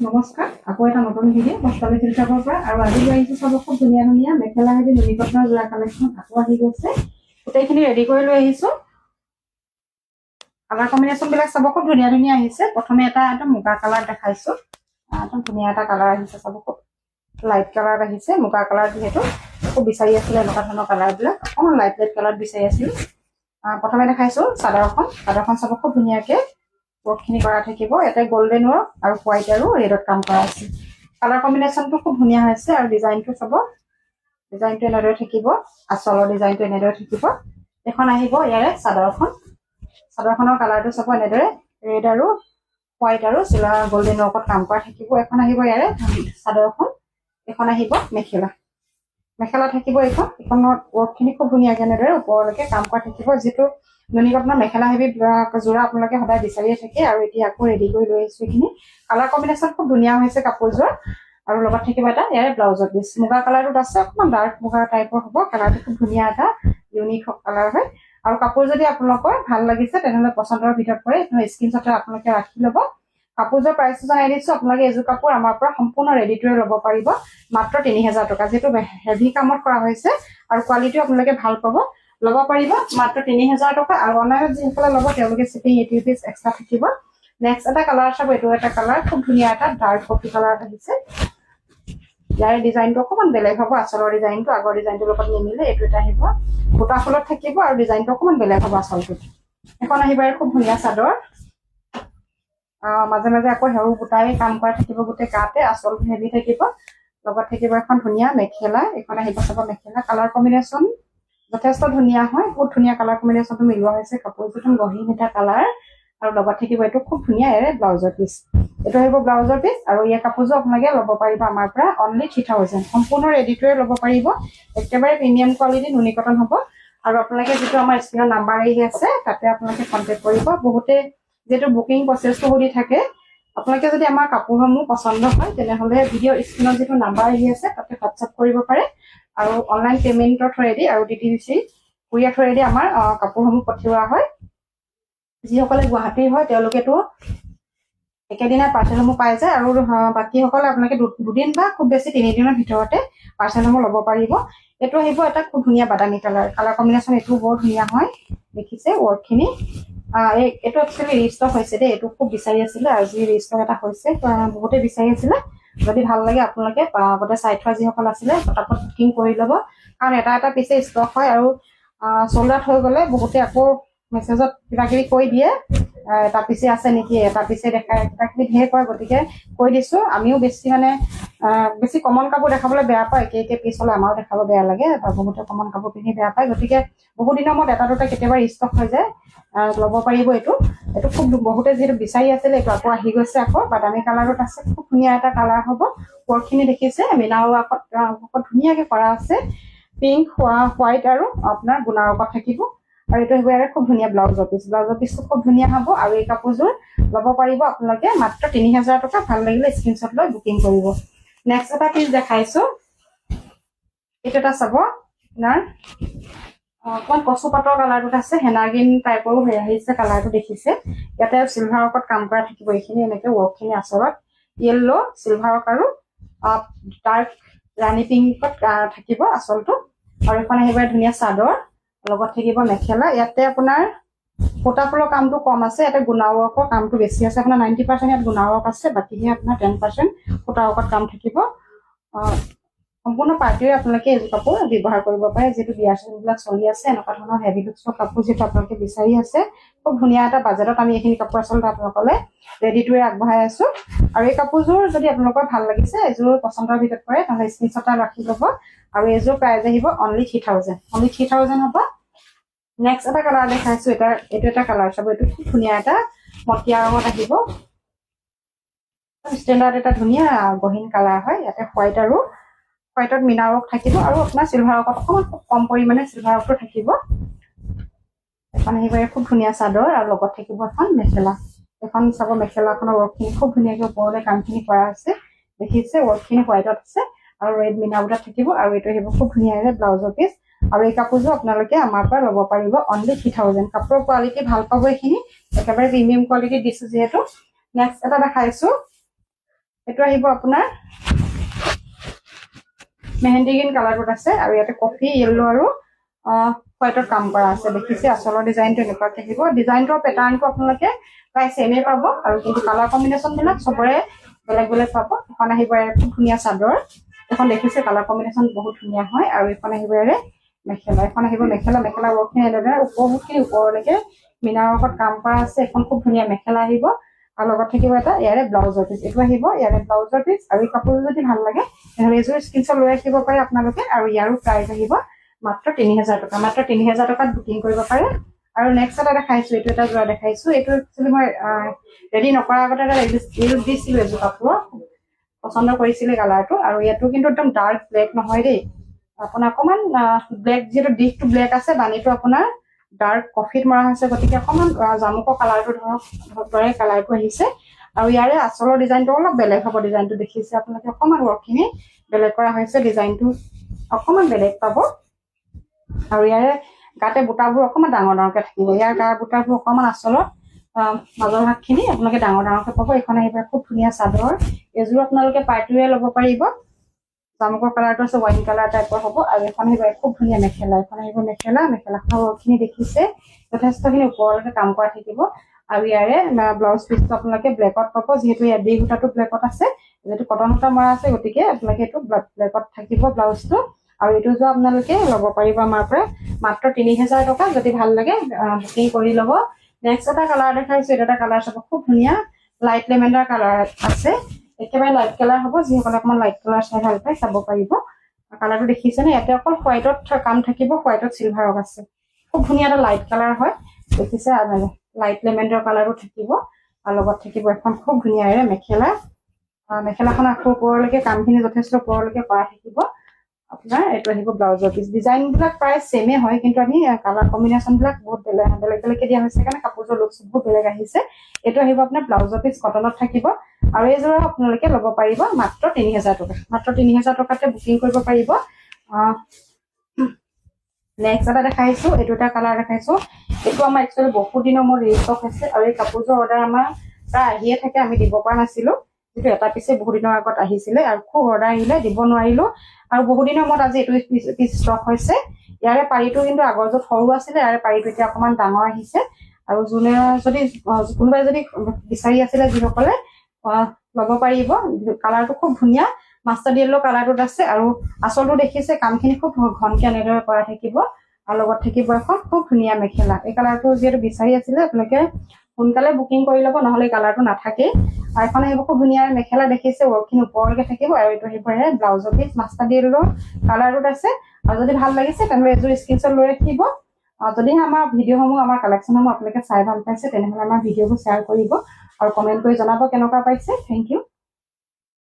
নমস্কাৰ আকৌ এটা নতুন ভিডিঅ' বস্তালি চিল্কৰ পৰা আৰু আজি লৈ আহিছোঁ চব খুব ধুনীয়া ধুনীয়া মেখেলা হেভি নুনি কটনৰ যোৰা কালেকশ্যন আকৌ আহি গৈছে গোটেইখিনি ৰেডি কৰি লৈ আহিছোঁ কালাৰ কম্বিনেশ্যনবিলাক চাব খুব ধুনীয়া ধুনীয়া আহিছে প্ৰথমে এটা মুগা কালাৰ দেখাইছোঁ একদম ধুনীয়া এটা কালাৰ আহিছে চাব খুব লাইট কালাৰ আহিছে মুগা কালাৰ যিহেতু খুব বিচাৰি আছিলে এনেকুৱা ধৰণৰ কালাৰবিলাক অকণমান লাইট কালাৰ বিচাৰি আছিলোঁ প্ৰথমে দেখাইছোঁ চাদৰখন চাব খুব ধুনীয়াকৈ ৱৰ্কখিনি কৰা থাকিব ইয়াতে গোল্ডেন ৱৰ্ক আৰু হোৱাইট আৰু ৰেডত কাম কৰা আছে কালাৰ কম্বিনেশ্যনটো খুব ধুনীয়া হৈছে আৰু ডিজাইনটো চাব ডিজাইনটো এনেদৰে থাকিব আচলৰ ডিজাইনটো এনেদৰে থাকিব এখন আহিব ইয়াৰে চাদৰখনৰ কালাৰটো চাব এনেদৰে ৰেড আৰু হোৱাইট আৰু চিলভাৰ গোল্ডেন ৱৰ্কত কাম কৰা থাকিব এখন আহিব ইয়াৰে চাদৰখন এখন আহিব মেখেলা থাকিব এইখনত ৱৰ্কখিনি খুব ধুনীয়াকৈ এনেদৰে ওপৰলৈকে কাম কৰা থাকিব যিটো নুনি কটনৰ মেখেলা হেভি যোৰা আপোনালোকে সদায় বিচাৰিয়ে থাকে আৰু এতিয়া আকৌ ৰেডি কৰি লৈ আহিছোঁ এইখিনি কালাৰ কম্বিনেশ্যন খুব ধুনীয়া হৈছে কাপোৰযোৰ আৰু লগত থাকিব এটা ইয়াৰে ব্লাউজৰ পিচ মুগা কালাৰটোত আছে অকণমান ডাৰ্ক মুগা টাইপৰ হ'ব কালাৰটো খুব ধুনীয়া এটা ইউনিক কালাৰ হয় আৰু কাপোৰ যদি আপোনালোকৰ ভাল লাগিছে তেনেহ'লে পচন্দৰ ভিতৰত পৰে স্ক্ৰীনশ্বট আপোনালোকে ৰাখি ল'ব কাপোৰযোৰ প্ৰাইচটো জনাই দিছোঁ আপোনালোকে এইযোৰ কাপোৰ আমাৰ পৰা সম্পূৰ্ণ ৰেডিটোৱে ল'ব পাৰিব মাত্ৰ ৩০০০ টকা যিহেতু হেভি কামত কৰা হৈছে আৰু কোৱালিটিও আপোনালোকে ভাল পাব ল'ব পাৰিব মাত্ৰ ৩০০০ টকা আৰু অনলাইনত যিসকলে ল'ব তেওঁলোকে শ্বিপিং 80 ৰুপিজ এক্সট্ৰা থাকিব নেক্সট এটা কালাৰ চাব এইটো এটা কালাৰ খুব ধুনীয়া এটা ডাৰ্ক কফি কালাৰ আহিছে ইয়াৰ ডিজাইনটো অকণমান বেলেগ হ'ব আচলৰ ডিজাইনটো আগৰ ডিজাইনটোৰ লগত নিমিলে এইটো এটা আহিব বুটা ফুলত থাকিব আৰু ডিজাইনটো অকণমান বেলেগ হ'ব আচলটোত এখন আহিব ইয়াৰ খুব ধুনীয়া চাদৰ মাজে মাজে আকৌ হেৰু বুটাই কাম কৰা থাকিব গোটেই গাতে আচলটো হেভি থাকিব লগত থাকিব এখন ধুনীয়া মেখেলা এখন আহিব চাব মেখেলা কালাৰ কম্বিনেশ্যন যথেষ্ট ধুনীয়া হয় বহুত ধুনীয়া কালাৰ কম্বিনেশ্যনটো মিলোৱা হৈছে কাপোৰযোৰ গহীন এটা কালাৰ আৰু লগত থাকিব এইটো খুব ধুনীয়া এৰে ব্লাউজৰ পিচ এইটো আহিব ব্লাউজৰ পিচ আৰু এই কাপোৰযোৰ আপোনালোকে ল'ব পাৰিব আমাৰ পৰা অনলি 3000 সম্পূৰ্ণ ৰেডিটোৱে ল'ব পাৰিব একেবাৰে প্ৰিমিয়াম কোৱালিটি নুনি কটন হ'ব আৰু আপোনালোকে যিটো আমাৰ স্ক্ৰীনৰ নাম্বাৰ আহি আছে তাতে আপোনালোকে কণ্টেক্ট কৰিব বহুতে যিহেতু বুকিং প্ৰচেছটো সুধি থাকে আপোনালোকে যদি আমাৰ কাপোৰসমূহ পচন্দ হয় তেনেহ'লে ভিডিঅ' স্ক্ৰীনত যিটো নাম্বাৰ আহি আছে তাতে হোৱাটছআপ কৰিব পাৰে আৰু অনলাইন পেমেণ্টৰ থ্ৰুৱেদি আৰু DTDC কুৰিয়াৰ থ্ৰুৱেদি আমাৰ কাপোৰসমূহ পঠিওৱা হয় যিসকলে গুৱাহাটীৰ হয় তেওঁলোকেতো একেদিনাই পাৰ্চেলসমূহ পাই যায় আৰু বাকীসকলে আপোনালোকে দুদিন বা খুব বেছি 3 দিনৰ ভিতৰতে পাৰ্চেলসমূহ ল'ব পাৰিব এইটো আহিব এটা খুব ধুনীয়া বাদামী কালাৰ কম্বিনেশ্যন এইটো বৰ ধুনীয়া হয় দেখিছে ৱৰ্কখিনি এইটো একচুৱেলি ৰিষ্টক হৈছে দেই এইটো খুব বিচাৰি আছিলে আজি ৰিষ্টক এটা হৈছে বহুতে বিচাৰি আছিলে যদি ভাল লাগে আপোনালোকে আগতে চাই থোৱা যিসকল আছিলে পটাপট বুকিং কৰি ল'ব কাৰণ এটা পিছে ষ্টক হয় আৰু চল্ড আউট হৈ গ'লে বহুতে আকৌ মেছেজত কিবা কিবি কৈ দিয়ে এটা পিছে আছে নেকি এটা পিছে দেখাই কিবা কিবি ধেৰ কয় গতিকে কৈ দিছোঁ আমিও বেছি কমন কাপোৰ দেখাবলৈ বেয়া পায় একে পিছ হ'লে আমাৰো দেখাব বেয়া লাগে বা বহুতে কমন কাপোৰ পিন্ধি বেয়া পায় গতিকে বহুত দিনৰ মূৰত এটা দুটা কেতিয়াবা ষ্টক হৈ যায় ল'ব পাৰিব এইটো খুব বহুতে যিহেতু বিচাৰি আছিলে এইটো আকৌ আহি গৈছে আকৌ বাদামী কালাৰত আছে খুব ধুনীয়া এটা কালাৰ হ'ব ৱৰ্কখিনি দেখিছে মিনাৰ ৱৰ্কত ধুনীয়াকৈ কৰা আছে পিংক হোৱাইট আৰু আপোনাৰ গুণাৰ ৱৰ্কত থাকিব আৰু এইটো আহিব ইয়াৰে খুব ধুনীয়া ব্লাউজৰ পিচটো খুব ধুনীয়া হ'ব আৰু এই কাপোৰযোৰ ল'ব পাৰিব আপোনালোকে মাত্ৰ ৩০০০ টকা ভাল লাগিলে স্ক্ৰীনশ্বট লৈ বুকিং কৰিব নেক্সট এটা পিচ দেখাইছোঁ এইটো এটা চাব আপোনাৰ অকণমান কচু পাতৰ কালাৰটোত আছে হেনা গ্ৰীণ টাইপৰো হৈ আহিছে কালাৰটো দেখিছে ইয়াতে চিলভাৰ ৱৰ্কত কাম কৰা থাকিব এইখিনি এনেকৈ ৱৰ্কখিনি আচলত য়েল্ল' চিলভাৰ ৱৰ্ক আৰু ডাৰ্ক ৰাণী পিংকত থাকিব আচলটো আৰু এখন আহিব ধুনীয়া চাদৰ লগত থাকিব মেখেলা ইয়াতে আপোনাৰ সূতা ফুলৰ কামটো কম আছে ইয়াতে গুণা ৱৰ্কৰ কামটো বেছি আছে আপোনাৰ 90% ইয়াত গুণা ৱৰ্ক আছে বাকীহে আপোনাৰ 10% সূতা ৱৰ্কত কাম থাকিব সম্পূৰ্ণ পাৰ্টিৰে আপোনালোকে এইযোৰ কাপোৰ ব্যৱহাৰ কৰিব পাৰে যিহেতু বিয়া চিজনবিলাক চলি আছে এনেকুৱা ধৰণৰ হেভি লুকছৰ কাপোৰ যিটো আপোনালোকে বিচাৰি আছে খুব ধুনীয়া এটা বাজেটত আমি এইখিনি কাপোৰ আচলতে আপোনালোকলে ৰেডিটোৱে আগবঢ়াই আছোঁ আৰু এই কাপোৰযোৰ যদি আপোনালোকৰ ভাল লাগিছে এইযোৰ পচন্দৰ ভিতৰত পৰে তাহলে স্ক্ৰীনশ্বট ৰাখি ল'ব আৰু এইযোৰ প্ৰাইচ আহিব অনলি 3000 হ'ব নেক্সট এটা কালাৰ দেখাইছোঁ এইটো এটা কালাৰ চাব এইটো খুব ধুনীয়া এটা মটীয়া ৰঙত আহিব ষ্টেণ্ডাৰ্ড এটা ধুনীয়া গহীন কালাৰ হয় ইয়াতে হোৱাইটত মিনাৰ ৱৰ্ক থাকিব আৰু আপোনাৰ চিলভাৰ ৱৰ্কত অকণমান খুব কম পৰিমাণে চিলভাৰ ৱৰ্কটো থাকিব এখন আহিব খুব ধুনীয়া চাদৰ আৰু লগত থাকিব এখন মেখেলা এখন চাব মেখেলাখনৰ ৱৰ্কখিনি খুব ধুনীয়াকৈ ওপৰলৈ কামখিনি কৰা আছে দেখিছে ৱৰ্কখিনি হোৱাইটত আছে আৰু ৰেড মিনাৰ বুটাত থাকিব আৰু এইটো আহিব খুব ধুনীয়াকৈ ব্লাউজৰ পিচ আৰু এই কাপোৰযোৰ আপোনালোকে আমাৰ পৰা ল'ব পাৰিব অনলি 3000 কাপোৰৰ কোৱালিটি ভাল পাব এইখিনি একেবাৰে প্ৰিমিয়াম কোৱালিটি দিছোঁ যিহেতু নেক্সট এটা দেখাইছোঁ এইটো আহিব আপোনাৰ মেহেন্দি গ্ৰীণ কালাৰটোত আছে আৰু ইয়াতে কফি য়েল্লো আৰু হোৱাইটত কাম কৰা আছে দেখিছে আচলৰ ডিজাইনটো এনেকুৱাকে আহিব ডিজাইনটোৰ পেটাৰ্ণটো আপোনালোকে প্ৰায় চেমে পাব আৰু কিন্তু কালাৰ কম্বিনেশ্যন বিলাক চবৰে বেলেগ বেলেগ পাব এখন আহিব খুব ধুনীয়া চাদৰ এখন দেখিছে কালাৰ কম্বিনেশ্যন বহুত ধুনীয়া হয় আৰু এখন আহিব মেখেলা এখন আহিব মেখেলা ৱৰ্কখিনি এনেদৰে বহুতখিনি ওপৰলৈকে মিনাৰ ৱৰ্কত কাম কৰা আছে এখন খুব ধুনীয়া মেখেলা আহিব আৰু লগত থাকিব এটা ইয়াৰে ব্লাউজৰ পিচ এইটো আহিব ইয়াৰে ব্লাউজৰ পিচ আৰু এই কাপোৰ যদি ভাল লাগে তেনেহ'লে এইযোৰ স্ক্ৰীনশ্বট লৈ ৰাখিব পাৰে আপোনালোকে আৰু ইয়াৰো প্ৰাইচ আহিব মাত্ৰ ৩০০০ টকা মাত্ৰ ৩০০০ টকাত বুকিং কৰিব পাৰে আৰু নেক্সট এটা দেখাইছো এইটো এটা যোৰা দেখাইছো এইটো একচুৱেলি মই ৰেডি নকৰাৰ আগতে এটা ৰিলছ দিছিলো এযোৰ কাপোৰ পচন্দ কৰিছিলে কালাৰটো আৰু ইয়াতো কিন্তু একদম ডাৰ্ক ব্লেক নহয় দেই আপোনাৰ অকণমান ব্লেক যিহেতু দিশটো ব্লেক আছে বাণীটো আপোনাৰ ডাৰ্ক কফিত মৰা হৈছে গতিকে অকণমান জামুকৰ কালাৰটো ধৰক দৰে কালাৰটো আহিছে আৰু ইয়াৰে আচলৰ ডিজাইনটো অলপ বেলেগ হ'ব ডিজাইনটো দেখিছে আপোনালোকে অকণমান ৱৰ্কখিনি বেলেগ কৰা হৈছে ডিজাইনটো অকণমান বেলেগ পাব আৰু ইয়াৰে গাতে বুটাবোৰ অকণমান ডাঙৰ ডাঙৰকৈ থাকিব ইয়াৰ গাৰ বুটাবোৰ অকণমান আচলত মাজৰ ভাগখিনি আপোনালোকে ডাঙৰ ডাঙৰকৈ পাব এইখন আহিব খুব ধুনীয়া চাদৰ এযোৰ আপোনালোকে পাৰ্টিৰে ল'ব পাৰিব জামুকৰ কালাৰটো আছে ৱাইন কালাৰ টাইপৰ হ'ব আৰু এখন আহিব খুব ধুনীয়া মেখেলা এখন আহিব মেখেলাখনৰ ৱৰ্কখিনি দেখিছে যথেষ্টখিনি ওপৰলৈকে কাম কৰা থাকিব আৰু ইয়াৰে ব্লাউজ পিচটো আপোনালোকে ব্লেকত পাব যিহেতু ইয়াৰ দি সূতাটো ব্লেকত আছে যিহেতু কটন সূতা মৰা আছে গতিকে আপোনালোকে এইটো ব্লেকত থাকিব ব্লাউজটো আৰু এইটো যোৱা আপোনালোকে ল'ব পাৰিব আমাৰ পৰা মাত্ৰ ৩০০০ টকা যদি ভাল লাগে বুকিং কৰি ল'ব নেক্সট এটা কালাৰ দেখাইছো এইটো এটা কালাৰ চাব খুব ধুনীয়া লাইট লেভেণ্ডাৰ কালাৰ আছে একেবাৰে লাইট কালাৰ হ'ব যিসকলে অকণমান লাইট কালাৰ চাই ভাল পায় চাব পাৰিব কালাৰটো দেখিছেনে ইয়াতে অকল হোৱাইটত কাম থাকিব হোৱাইটত চিলভাৰত আছে খুব ধুনীয়া এটা লাইট কালাৰ হয় দেখিছে লাইট লেভেণ্ডাৰ কালাৰো থাকিব আৰু লগত থাকিব এখন খুব ধুনীয়াৰে মেখেলাখন আকৌ ওপৰলৈকে কামখিনি যথেষ্ট ওপৰলৈকে কৰা থাকিব আপোনাৰ এইটো আহিব ব্লাউজৰ পিচ ডিজাইনবিলাক প্ৰায় চেমে হয় কিন্তু আমি কালাৰ কম্বিনেশ্যনবিলাক বহুত বেলেগ বেলেগকৈ দিয়া হৈছে কাৰণে কাপোৰযোৰ লুকছ বহুত বেলেগ আহিছে এইটো আহিব আপোনাৰ ব্লাউজৰ পিচ কটনত থাকিব আৰু এইযোৰ আপোনালোকে ল'ব পাৰিব মাত্ৰ ৩০০০ টকা মাত্ৰ ৩০০০ টকাতে বুকিং কৰিব পাৰিব নেক্সট এটা দেখাইছো এইটো এটা কালাৰ দেখাইছো এইটো আমাৰ একচুৱেলি বহুত দিনৰ মোৰ ৰিষ্টক হৈছে আৰু এই কাপোৰযোৰ অৰ্ডাৰ আমাৰ প্ৰায় আহিয়ে থাকে আমি দিব পৰা নাছিলো যিটো এটা পিছে বহুত দিনৰ আগত আহিছিলে আৰু খুব অৰ্ডাৰ আহিলে দিব নোৱাৰিলো আৰু বহুত দিনৰ মূৰত আজি এইটো পিচ ষ্টক হৈছে ইয়াৰে পাৰিটো কিন্তু আগৰ য'ত সৰু আছিলে ইয়াৰে পাৰিটো এতিয়া অকণমান ডাঙৰ আহিছে আৰু যোনে যদি কোনোবাই যদি বিচাৰি আছিলে যিসকলে ল'ব পাৰিব কালাৰটো খুব ধুনীয়া মাষ্টাৰ্ড য়েল্লো কালাৰটোত আছে আৰু আচলটো দেখিছে কামখিনি খুব ঘনকৈ এনেদৰে কৰা থাকিব আৰু লগত থাকিব এখন খুব ধুনীয়া মেখেলা এই কালাৰটো যিহেতু বিচাৰি আছিলে আপোনালোকে সোনকালে বুকিং কৰি ল'ব নহ'লে কালাৰটো নাথাকেই আৰু এখন আহিব খুব ধুনীয়া মেখেলা দেখিছে ৱৰ্কখিনি ওপৰলৈকে থাকিব আৰু এইটো আহিব ব্লাউজৰ পিচ মাষ্টাৰ্ড য়েল্লো কালাৰটোত আছে আৰু যদি ভাল লাগিছে তেনেহ'লে এযোৰ স্ক্ৰীনশ্বট লৈ ৰাখিব যদিহে আমাৰ ভিডিঅ'সমূহ আমাৰ কালেকশ্যনসমূহ আপোনালোকে চাই ভাল পাইছে তেনেহ'লে আমাৰ ভিডিঅ'বোৰ শ্বেয়াৰ কৰিব আৰু কমেণ্ট কৰি জনাব কেনেকুৱা পাইছে থেংক ইউ